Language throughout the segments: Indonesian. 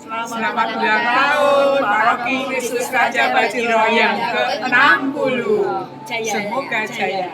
Selamat ulang tahun Paroki Kristus Raja Bajiro yang ke-60. Semoga jaya.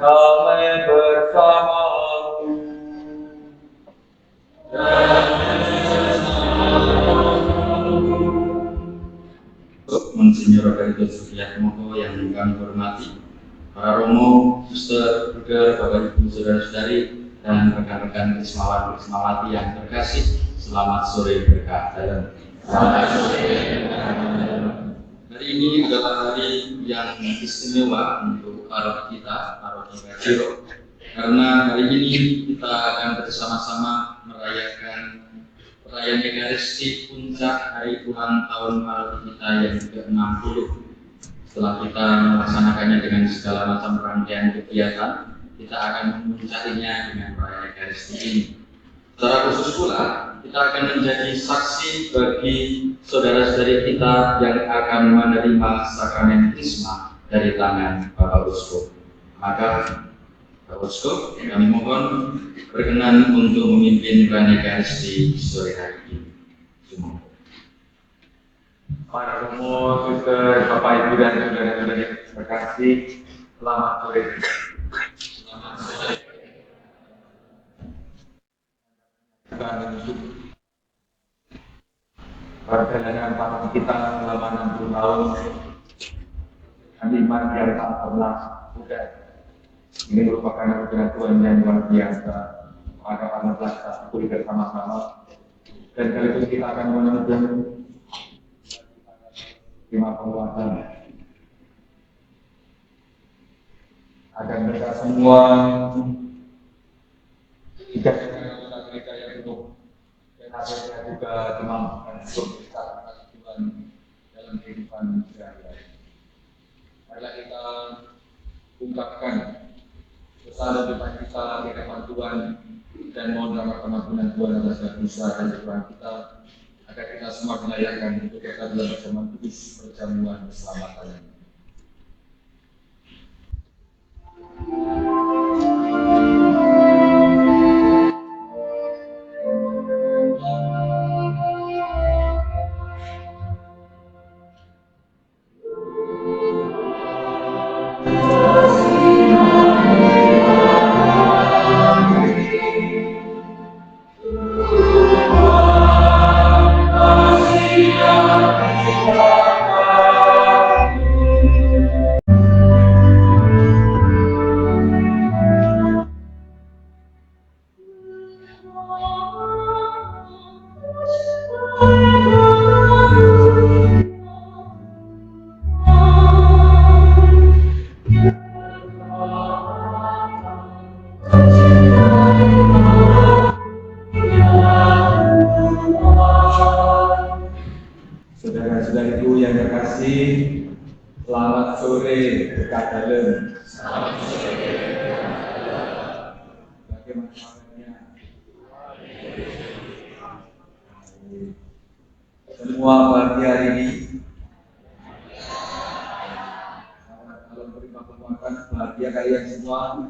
Damai bersamamu. Monsinyur Roberto Sugiatmoko yang kami hormati, para romo, suster, brother, bapak ibu, saudara-saudari, dan rekan-rekan Krismawan Krismawati yang terkasih, selamat sore berkah dalam. Hari ini adalah hari yang istimewa untuk paroki kita, Paroki Bajiro, karena hari ini kita akan bersama-sama merayakan perayaan Ekaristi puncak hari ulang tahun paroki kita yang ke-60. Setelah kita melaksanakannya dengan segala macam rangkaian kegiatan, kita akan memuncaknya dengan perayaan Ekaristi ini. Secara khusus pula, kita akan menjadi saksi bagi saudara-saudari kita yang akan menerima sakramen Krisma dari tangan Bapak Uskup. Maka Bapak Uskup, kami mohon berkenan untuk memimpin perayaan Ekaristi sore hari ini. Terima kasih. Para romo, suster, Bapak Ibu dan saudara-saudara yang terkasih, selamat sore. Selamat sore. Kita menuju perjalanan paman kita selama 60 tahun. Iman yang tak pernah pudar. Ini merupakan anugerah Tuhan yang luar biasa. Maka kita telah pulih bersama-sama. Dan kali ini kita akan menemukan 5 penguatan agar mereka semua tidak mereka yang penuh dan akhirnya juga dimampukan untuk kita Tuhan dalam kehidupan sehari-hari. Marilah kita ungkapkan pesan depan kita di hadapan Tuhan dan mohon rahmat pengampunan Tuhan atas dosa dan kesalahan kita, agar kita semua dilayakkan untuk kita dalam perjamuan kudus perjamuan keselamatan. Saudara-saudariku yang terkasih, selamat sore dekat dalam. Selamat sore. Bagaimana kabarnya? Semua bahagia hari ini. Kalau menerima penguatan, bahagia kalian semua.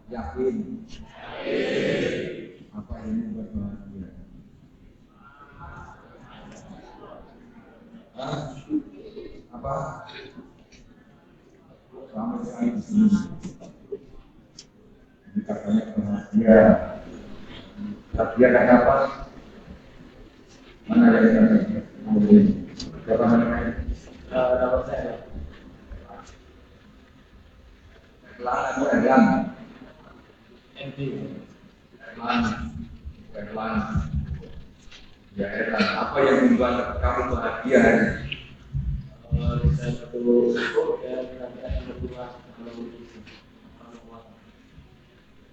Yakin? Apa ini buat bahagia? Apa? Sampai sekali di sini. Jika banyak bahagia, bahagia karena apa? Mana yang bahagia? Siapa namanya? Nama saya. Erlang. Erlang. Ya Erlang, apa yang membuat kamu bahagia hari ini? Saya perlu support dan nanti berdua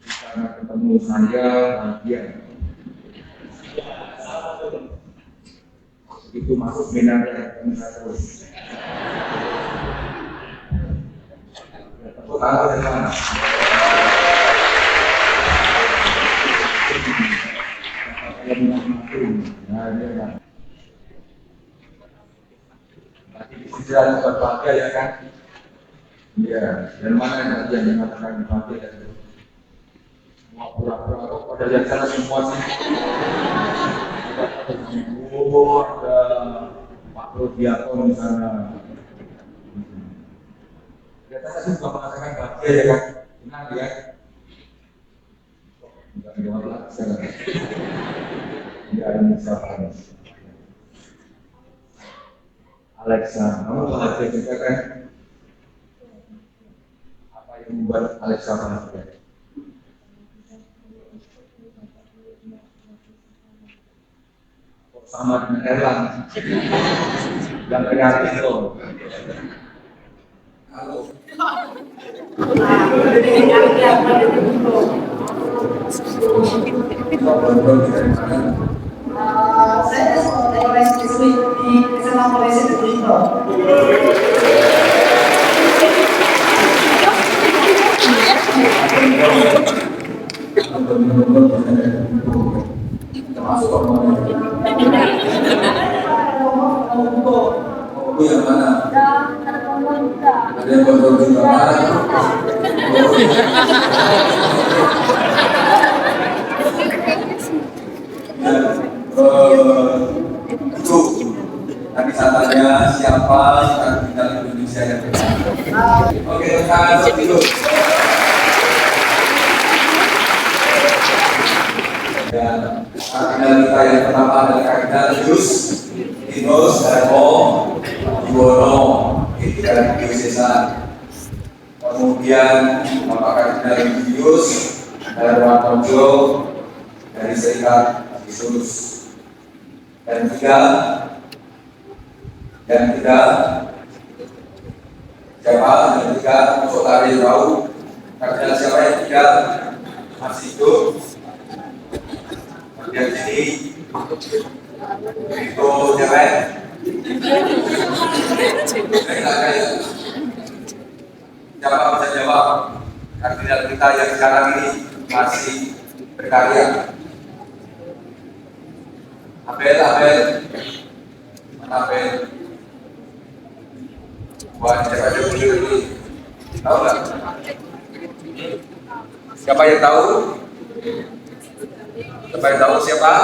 Karena ketemu saya bahagia. Itu masuk minatnya terus. Tepuk tangan dari mana? Nah, ini kan. Nanti disediakan berbahagia ya kan? Iya. Dan mana yang mengatakan bahagia dan semua pura-pura pada yang sana semua sih. Ada Pak Rodiaton di sana. Biasanya sih juga mengatakan bahagia ya kan? Senang ya? Enggak jawab lagi sekarang. Ya ini siapa? Alexa, kamu bahagia juga kan? Apa yang membuat Alexa bahagia? Sama dengan Erlang yang kreatif loh. Halo. Saya dari Polisi di SMA Polisi di Bintang. Termasuk orang yang mana? Ada yang kontrol di mana? Itu siapa yang tinggal di Indonesia yang benar. Oke, tangan dulu. Dan kardinal kita yang pertama adalah Kardinal Justinus Darmo Yuwono dari Diocesan. Kemudian Bapak Kardinal Julius Darmantojo dari Serikat Yesus. Dan tiga siapa? Yang tiga saudara yang tahu Kardinal siapa yang tiga masih hidup. Kemudian sini itu siapa? Siapa bisa jawab? Kardinal kita yang sekarang ini masih berkarya. Abel, mana Abel? Buat siapa dulu ini? Tahu nggak? Siapa yang tahu? Siapa yang tahu siapa?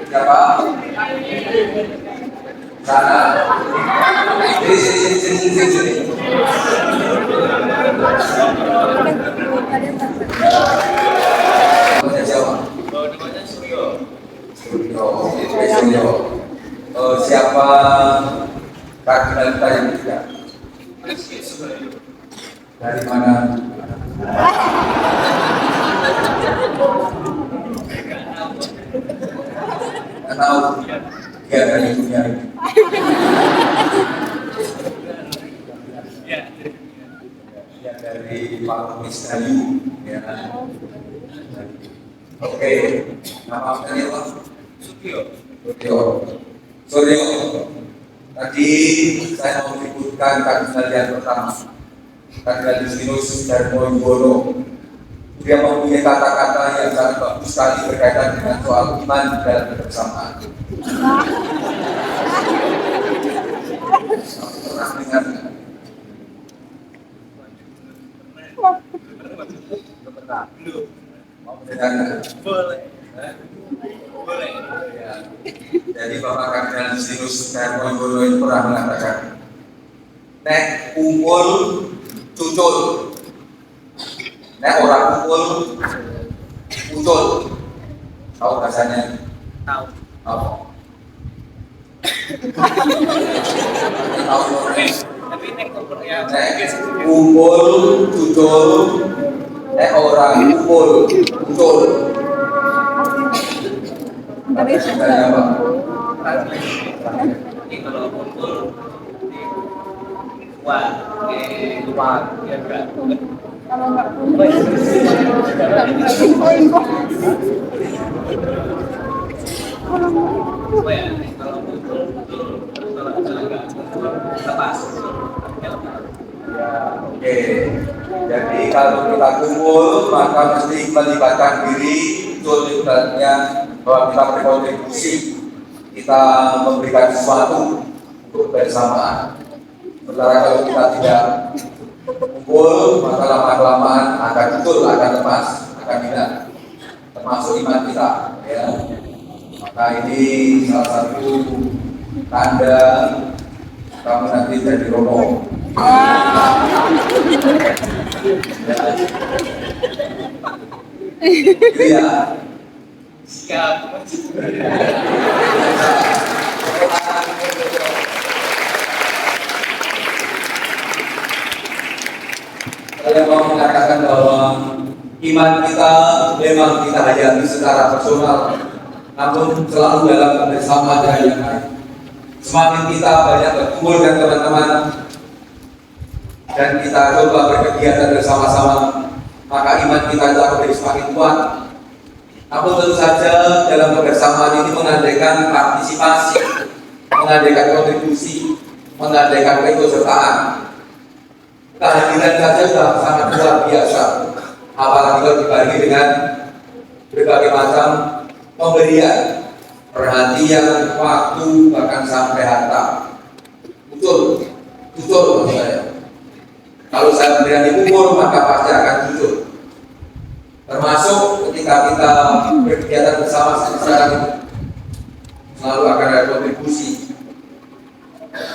Siapa? Sana. Sini. Siapa kardinal kita yang ketiga? Dari mana? Tahu dia dari dunia ini. Dia dari Pak Misrayu, ya. Oke, nama saya Pak Suryo. Tadi saya mau menyebutkan kardinal yang pertama, Kardinal Justinus Darmo Yuwono. Dia mempunyai kata-kata yang sangat bagus sekali berkaitan dengan soal iman dalam kebersamaan. Pernah dengar? Belum. Mau mendengarkan? Boleh. Ya. Jadi Bapak Kardinal Justinus Darmo Yuwono itu pernah mengatakan, nek kumpul cucul, nek orang kumpul cucul. Tahu bahasanya? Tahu. Tapi nek kumpul cucul, nek orang kumpul cucul. Tapi sebenarnya apa? Ini kalau kumpul luar, ya enggak? Kalau nggak kumpul, lepas. Ya, oke. Jadi kalau kita kumpul maka mesti melibatkan diri, tujuannya bahwa kita berkontribusi, kita memberikan sesuatu untuk bersamaan. Sementara kalau kita tidak kumpul maka lama-kelamaan akan betul, akan lepas, akan hilang, termasuk iman kita. Ya. Maka ini salah satu tanda kamu nanti jadi romo. Iya. Siap. Saya mau mengatakan bahwa iman kita memang kita hayati secara personal, namun selalu dalam bersama dengan yang lain. Semakin kita banyak berkumpul dengan teman-teman dan kita coba berkegiatan bersama-sama, maka iman kita itu akan menjadi semakin kuat. Namun tentu saja dalam kebersamaan ini mengandaikan partisipasi, mengandaikan kontribusi, mengandaikan keikutsertaan. Kehadiran saja sudah sangat luar biasa, apalagi kalau dibagi dengan berbagai macam pemberian, perhatian, waktu, bahkan sampai harta. Betul menurut saya. Kalau saya berani umur maka pasti akan jujur. Termasuk ketika kita berkegiatan bersama sekarang ini, selalu akan ada kontribusi.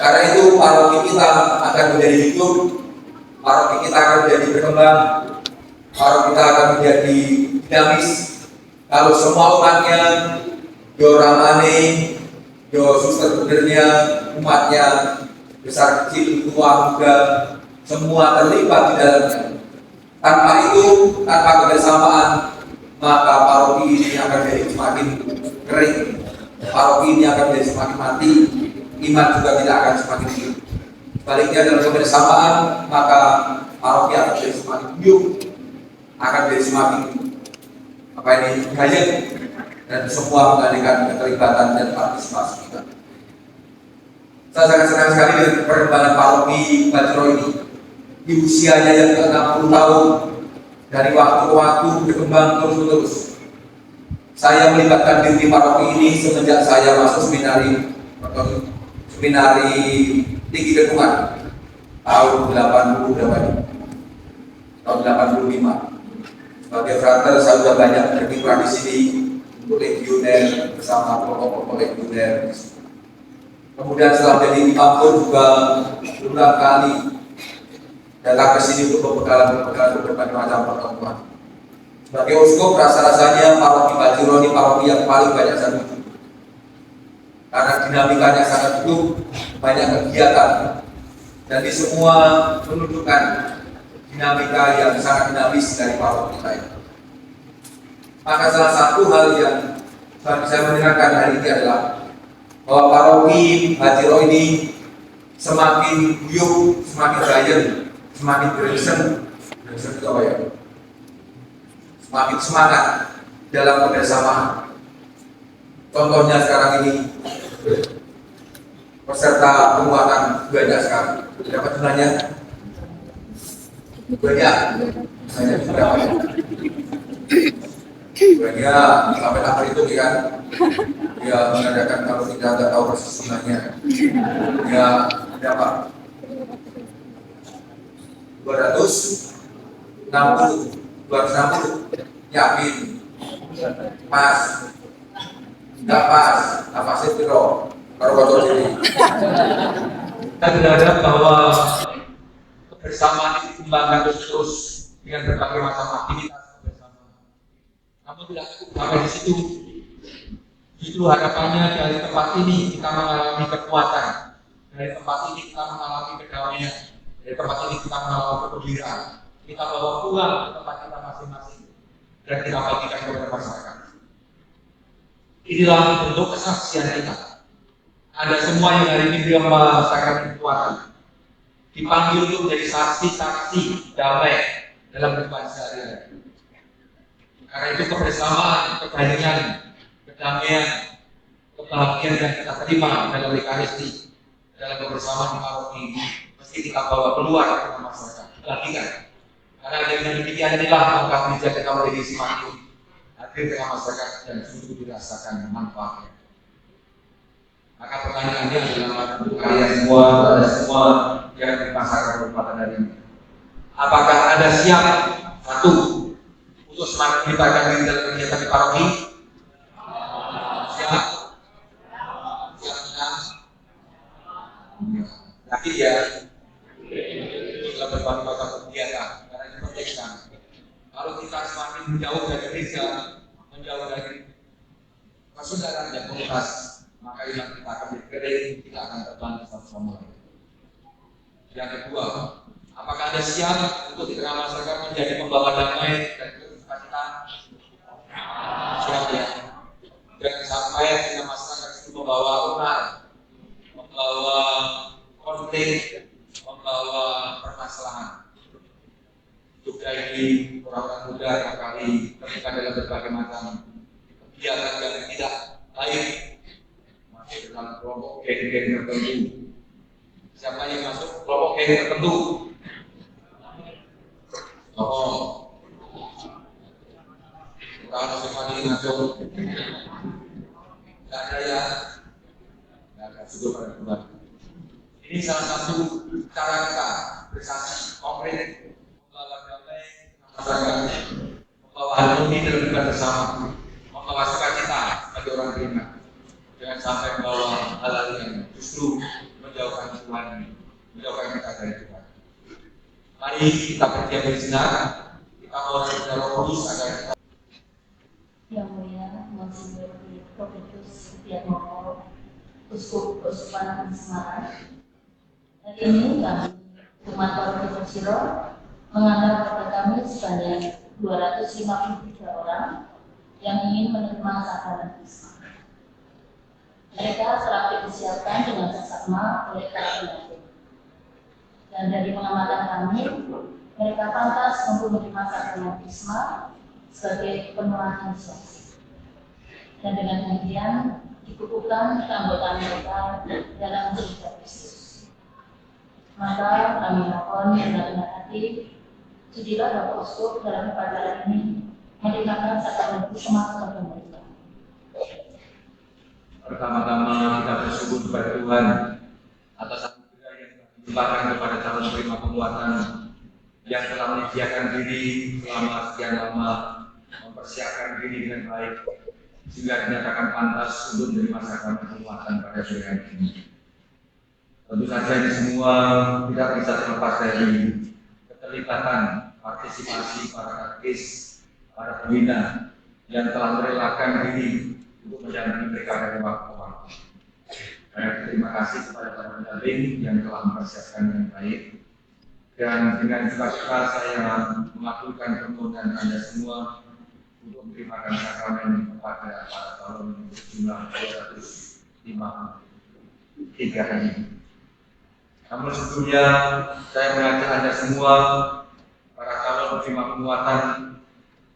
Karena itu paroki kita akan menjadi hidup, paroki kita akan menjadi berkembang, paroki kita akan menjadi dinamis kalau semua umatnya, yo ramane, yo suster benernya, umatnya, besar kecil, tua muda, semua terlibat di dalamnya. Tanpa itu, tanpa kebersamaan, maka paroki ini akan menjadi semakin kering, paroki ini akan menjadi semakin mati, iman juga tidak akan semakin hidup. Sebaliknya dalam kebersamaan, maka paroki akan menjadi semakin hidup, akan menjadi semakin gaya, dan semua mengadakan keterlibatan dan partisipasi kita. Saya sangat senang sekali dengan perkembangan paroki Bajro ini. Di usianya yang ke-60 tahun, dari waktu ke waktu berkembang terus-menerus. Saya melibatkan diri di paroki ini semenjak saya masuk seminari tinggi ketungan tahun 80 tahun 85. Sebagai frater saya sudah banyak berkiprah di sini untuk legioner bersama kelompok legioner. Kemudian setelah jadi imam pun juga berulang kali datang ke sini untuk berbekalan berbagai macam pertemuan. Sebagai uskup rasa-rasanya paroki Bajro ini paroki yang paling banyak saya kunjungi. Karena dinamikanya sangat hidup, banyak kegiatan, dan di semua menunjukkan dinamika yang sangat dinamis dari paroki kita ini. Maka salah satu hal yang saya mendengarkan hari ini adalah bahwa paroki Bajro ini semakin guyup, semakin gayeng, semakin beresen itu apa ya? Semakin semangat dalam kebersamaan. Contohnya sekarang ini peserta penguatan banyak sekali. Dapat jumlahnya? Banyak berapa? Banyak sampai tak itu kan? Ya mengadakan kalau tidak tahu persis jumlahnya. Ya berapa? 260 yakin pas nggak pas apa sih piro kalau bocor ini kita berharap bahwa kebersamaan itu dikembangkan terus dengan berbagai macam aktivitas bersama. Namun tidak cukup sampai di situ. Itu harapannya dari tempat ini kita mengalami kekuatan, dari tempat ini kita mengalami kedamaian, dari tempat ini kita mengalami kegembiraan. Kita bawa pulang ke tempat kita masing-masing dan kita bagikan kepada masyarakat. Inilah bentuk kesaksian kita. Ada semua yang hari ini belum merasakan kekuatan, dipanggil untuk menjadi saksi-saksi damai dalam kehidupan sehari-hari. Karena itu kebersamaan, kebahagiaan, kedamaian, kebahagiaan yang kita terima dalam Ekaristi, dalam kebersamaan di paroki ini, mesti kita bawa keluar ke masyarakat, bagikan. Karena dengan demikian inilah langkah bijak kita menjadi semakin hadir dengan masyarakat dan sungguh dirasakan manfaatnya. Maka pertanyaannya adalah untuk kalian semua, pada semua yang di masyarakat Kabupaten hari ini, apakah Anda siap satu untuk semakin melibatkan diri dalam kegiatan di paroki? Siap? Yakin ya? Dalam berbagai macam kegiatan, karena ini penting sekali. Kalau kita semakin menjauh dari gereja, menjauh dari persaudaraan dan komunitas, maka iman kita akan berkering, kita akan terbantu satu sama lain. Yang kedua, apakah Anda siap untuk di tengah masyarakat menjadi pembawa damai dan sukacita? Siap ya? Jangan sampai di masyarakat itu membawa unar, membawa konflik, membawa permasalahan. Juga ini orang-orang muda yang kali terlibat dalam berbagai macam kegiatan yang tidak baik, masuk dalam kelompok geng-geng tertentu. Siapa yang masuk kelompok geng tertentu? Oh, kalau siapa yang masuk, tidak ada ya, tidak ada sudah pada kembali. Ini salah satu cara kita bersaksi konkret, membawa damai masyarakat, membawa harmoni dalam hidup bersama, membawa sukacita bagi orang beriman. Jangan sampai membawa hal-hal yang justru menjauhkan Tuhan menjauhkan kita dari Tuhan. Mari kita berdiam di sana, kita mohon kepada Roh Kudus agar kita Yang mulia Monsignor Profetus Setianoto, Uskup Uskupan Semarang. Hari ini kami umat Paroki Siro mengantar kepada kami sebanyak 253 orang yang ingin menerima sakramen Krisma. Mereka telah disiapkan dengan seksama oleh para pendamping. Dan dari pengamatan kami, mereka pantas untuk menerima sakramen Krisma sebagai penuhan inisiasi. Dan dengan demikian dikukuhkan keanggotaan mereka dalam gereja Kristus. Maka kami mohon dengan rendah hati, sudilah Bapak Uskup dalam upacara ini meringankan sakramen Krisma sebagai mereka. pertama-tama kita bersyukur kepada Tuhan atas anugerah yang dilimpahkan kepada calon penerima penguatan yang telah menyediakan diri selama sekian lama, mempersiapkan diri dengan baik sehingga dinyatakan pantas untuk menerima sakramen penguatan pada sore hari ini. Tentu saja ini semua tidak bisa terlepas dari keterlibatan partisipasi para katekis, para pembina yang telah merelakan diri untuk mendampingi mereka dari waktu ke waktu. Banyak terima kasih kepada para pendamping yang telah mempersiapkan dengan baik. Dan dengan sukacita saya mengabulkan permohonan Anda semua untuk menerima sakramen kepada para calon berjumlah 253 ini. Namun sebelumnya saya mengajak Anda semua para calon penerima penguatan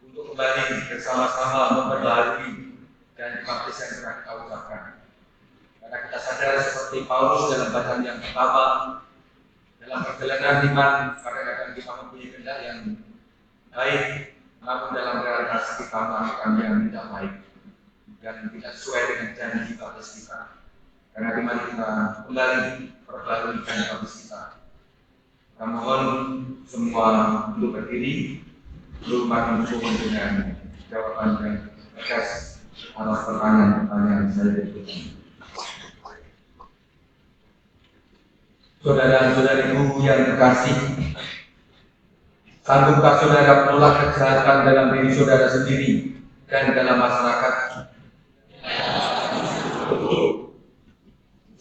untuk kembali bersama-sama memperbaharui dan baptis yang telah kita ucapkan. Karena kita sadar seperti Paulus dalam bacaan yang pertama, dalam perjalanan iman kadang-kadang kita mempunyai kehendak yang baik, namun dalam realitas kita melakukan yang tidak baik dan tidak sesuai dengan janji baptis kita. Karena iman kita kembali perbarui baptis kita. Kita mohon semua untuk berdiri, berumah mendukung dengan jawaban yang tegas atas pertanyaan-pertanyaan saya berikan. Saudara-saudariku yang terkasih, sanggupkah saudara menolak kejahatan dalam diri saudara sendiri dan dalam masyarakat?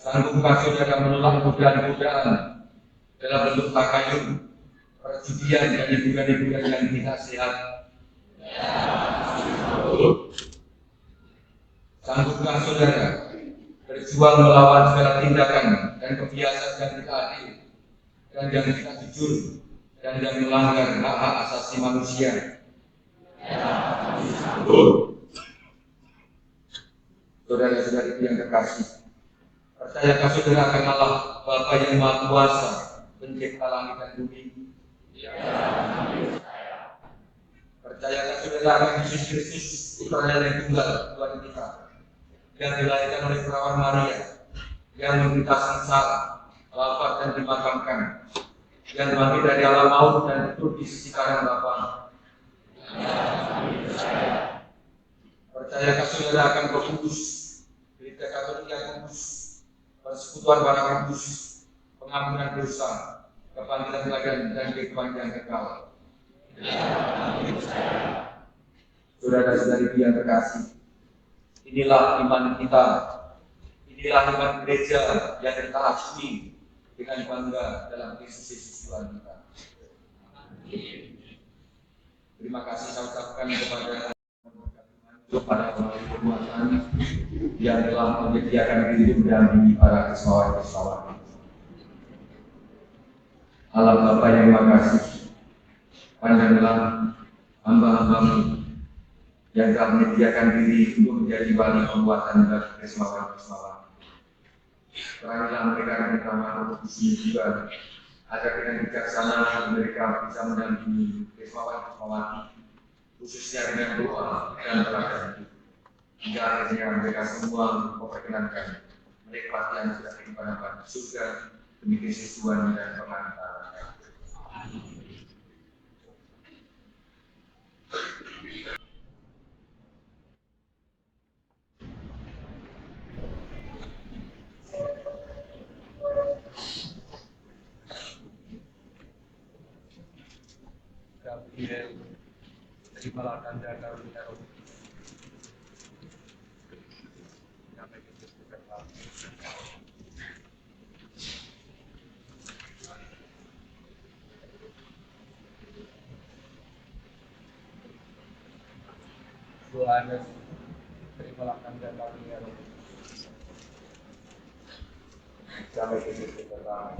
Sanggupkah saudara menolak godaan-godaan dalam bentuk takayun, perjudian dan hiburan-hiburan yang tidak sehat? Sanggupkah saudara berjuang melawan segala tindakan dan kebiasaan yang tidak adil dan yang tidak jujur dan yang melanggar hak-hak asasi manusia? Saudara-saudari yang terkasih, percayakah saudara akan Allah Bapa yang Maha Kuasa, Pencipta langit dan bumi? Percayakah saudara akan Yesus Kristus, Putra yang tunggal Tuhan kita, yang dilahirkan oleh perawan Maria, yang menderita sengsara, wafat dan dimakamkan, yang bangkit dari alam maut dan duduk di sisi kanan Bapa? Percayakah saudara akan Roh Kudus, Gereja Katolik yang kudus, persekutuan para kudus, pengampunan dosa, kebangkitan lagi dan kehidupan yang kekal? Saudara-saudari yang terkasih, inilah iman kita, inilah iman gereja yang kita akui dengan bangga dalam Kristus Yesus Tuhan kita. Terima kasih saya ucapkan kepada penguatan yang telah menyediakan diri mendampingi para Krismawan-Krismawan. Allah Bapa yang makasih, pandanglah hamba-hambamu yang telah menyediakan diri untuk menjadi wali penguatan bagi Krismawan-Krismawan. Terangilah mereka dengan rahmat Roh Kudus juga, agar dengan bijaksana mereka bisa mendampingi Krismawan-Krismawati, khususnya dengan doa dan teladan hidup. Hingga akhirnya mereka semua memperkenankan menikmati anugerah kehidupan surga demi Kristus Tuhan dan pengantar. Gabriel, terimalah tanda karunia Roh. Damai Kristus besertamu. Yohanes, terimalah tanda karunia Roh. Damai Kristus besertamu.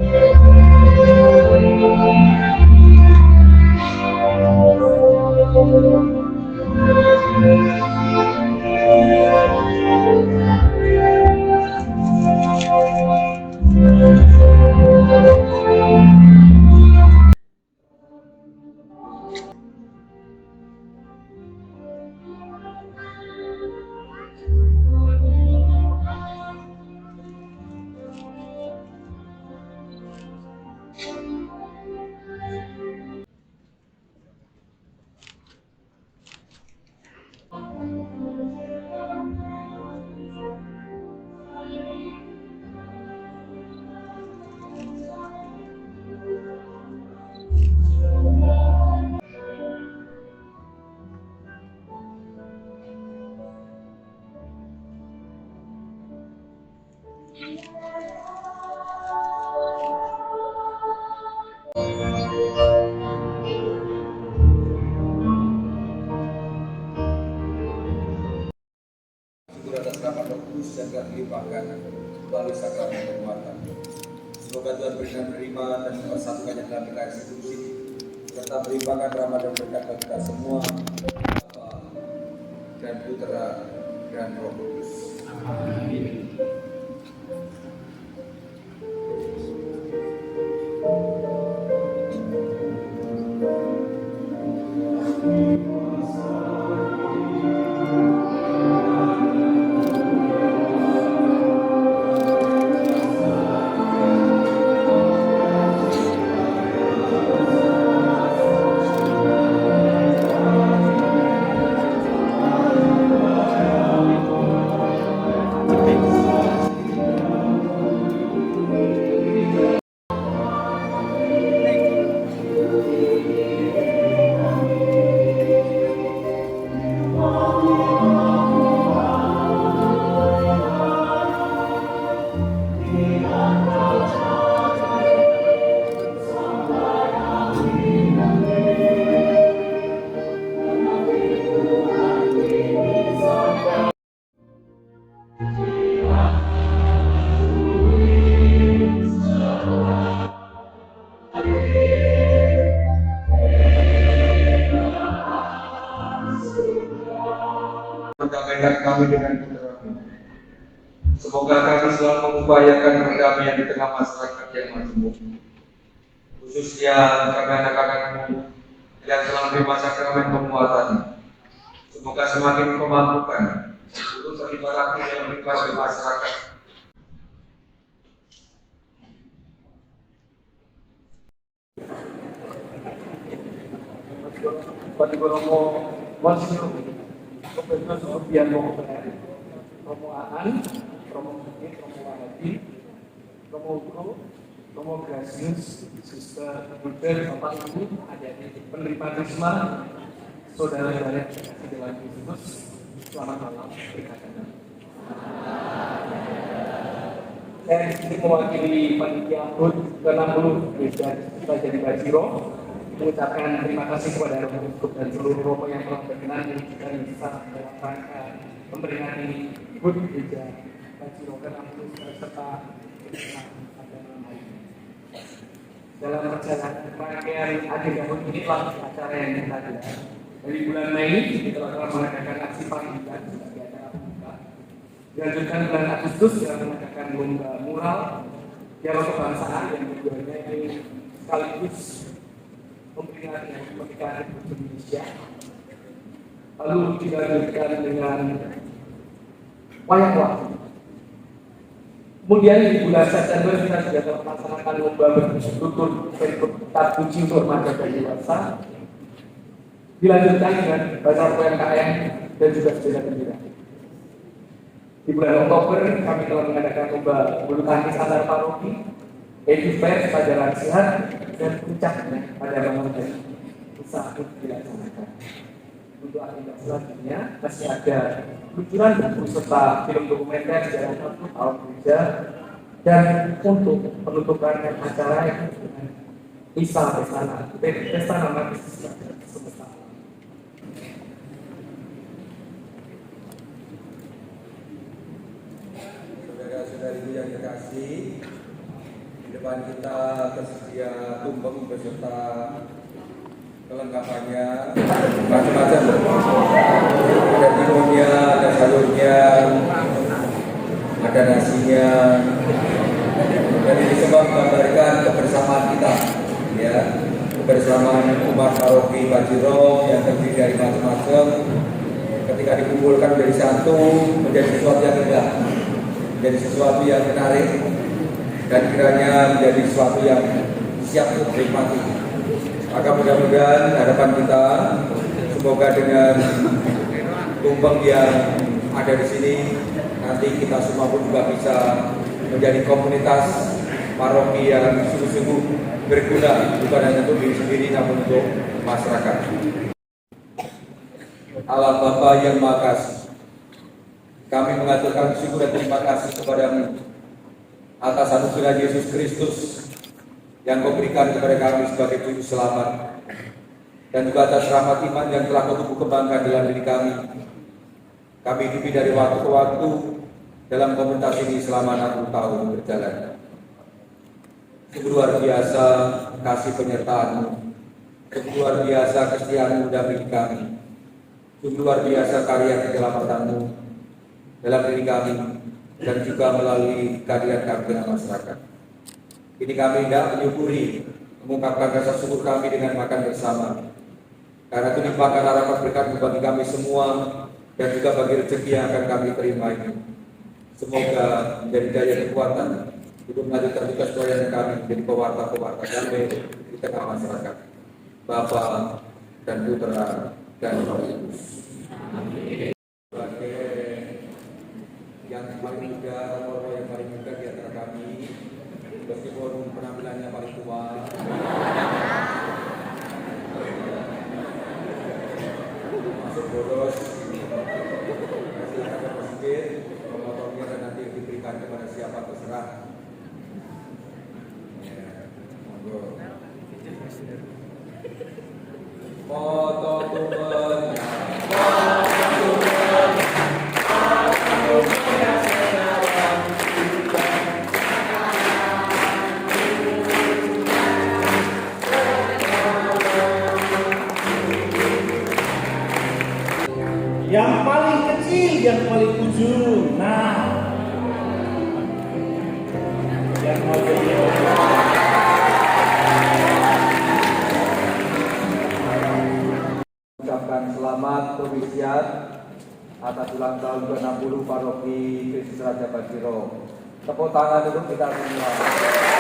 Syukur atas rahmat Roh Kudus yang telah dilimpahkan melalui sakramen penguatan. Semoga Tuhan berikan menerima dan mempersatukannya dalam PKRI Kudus ini, serta melimpahkan rahmat dan berkat bagi kita semua, Bapa dan Putra dan Roh Kudus. Amin. Berdamaikan kami dengan Putra-Mu. Semoga kami selalu mengupayakan perdamaian di tengah masyarakat yang majemuk, khususnya kami anak-anak-Mu yang telah menerima sakramen penguatan. Semoga semakin memampukan untuk beribadah yang beribadah di masyarakat. Pati Romo Monsignor Profesor Sofiano Romo Aan, Romo Mungkin, Romo Wahadi, Romo Ugo, Romo Gracius, Sister Buder, Bapak Ibu, adik-adik penerima Krisma, saudara-saudara di dalam Kristus, selamat malam, berkata-kata. Saya di sini mewakili panitia HUT ke-60 Desa Kerajaan Bajiro, mengucapkan terima kasih kepada Romo Uskup dan seluruh romo yang telah berkenan dan bisa dalam rangka memperingati HUT Gereja Bajiro ke-60 serta agama lain. Dalam perjalanan rangkaian agenda HUT ini telah acara yang kita gelar. Dari bulan Mei kita telah mengadakan aksi panggilan sebagai acara pembuka. Dilanjutkan bulan Agustus dengan mengadakan lomba mural dialog kebangsaan yang tujuannya sekaligus memperingati kemerdekaan Republik Indonesia. Lalu dilanjutkan dengan wayang waktu. Kemudian di bulan September kita sudah melaksanakan lomba bertutur sertifikat uji untuk remaja dan dewasa. Dilanjutkan dengan baca UMKM dan juga sepeda bendera. Di bulan Oktober kami telah mengadakan lomba bulu tangkis antar paroki, Edu Fair, pelajaran sehat, dan puncaknya pada malam hari bisa dilaksanakan. Untuk agenda selanjutnya masih ada peluncuran buku serta film dokumenter sejarah 60 tahun gereja, dan untuk penutupan acara yang dengan Isa Pesta Nama Kristus Semesta. Saudara-saudariku yang dikasih, di depan kita tersedia tumpeng beserta kelengkapannya macam-macam. Ada timunnya, ada sayurnya, ada nasinya, dan ini semua menggambarkan kebersamaan kita, ya, kebersamaan umat paroki Bajiro yang terdiri dari macam-macam. Ketika dikumpulkan menjadi satu, menjadi sesuatu yang indah, menjadi sesuatu yang menarik, dan kiranya menjadi sesuatu yang siap untuk dinikmati. Maka mudah-mudahan harapan kita semoga dengan tumpeng yang ada di sini nanti kita semua pun juga bisa menjadi komunitas paroki yang sungguh-sungguh berguna bukan hanya untuk diri sendiri namun untuk masyarakat. Allah Bapa yang Maha Kasih, kami mengaturkan syukur dan terima kasih kepadamu atas anugerah Yesus Kristus yang kau berikan kepada kami sebagai juru selamat, dan juga atas rahmat iman yang telah kau tumbuh kembangkan dalam diri kami. Kami hidup dari waktu ke waktu dalam komunitas ini selama 60 tahun berjalan. Sungguh luar biasa kasih penyertaan-Mu, sungguh luar biasa kesetiaan-Mu dalam diri kami, sungguh luar biasa karya keselamatan-Mu dalam diri kami, dan juga melalui kehadiran kami dengan masyarakat. Ini kami hendak menyukuri, mengungkapkan rasa syukur kami dengan makan bersama, karena itu limpahkan harapan berkat bagi kami semua, dan juga bagi rezeki yang akan kami terima ini. Semoga menjadi daya kekuatan untuk melanjutkan tugas pelayanan kami menjadi pewarta-pewarta damai di tengah masyarakat. Bapa dan Putra dan Roh Kudus. Sebagai yang paling muda, atau yang paling muda di antara kami, meskipun penampilannya paling tua, masuk boros, silakan sedikit, memotongnya dan nanti diberikan kepada siapa terserah. Monggo. Foto tumpeng. Yang paling kecil, yang paling ujung. Nah, yang mau jadi ucapkan selamat Novisiat atas ulang tahun ke-60 Paroki Kristus Raja Bajiro. Tepuk tangan untuk kita semua.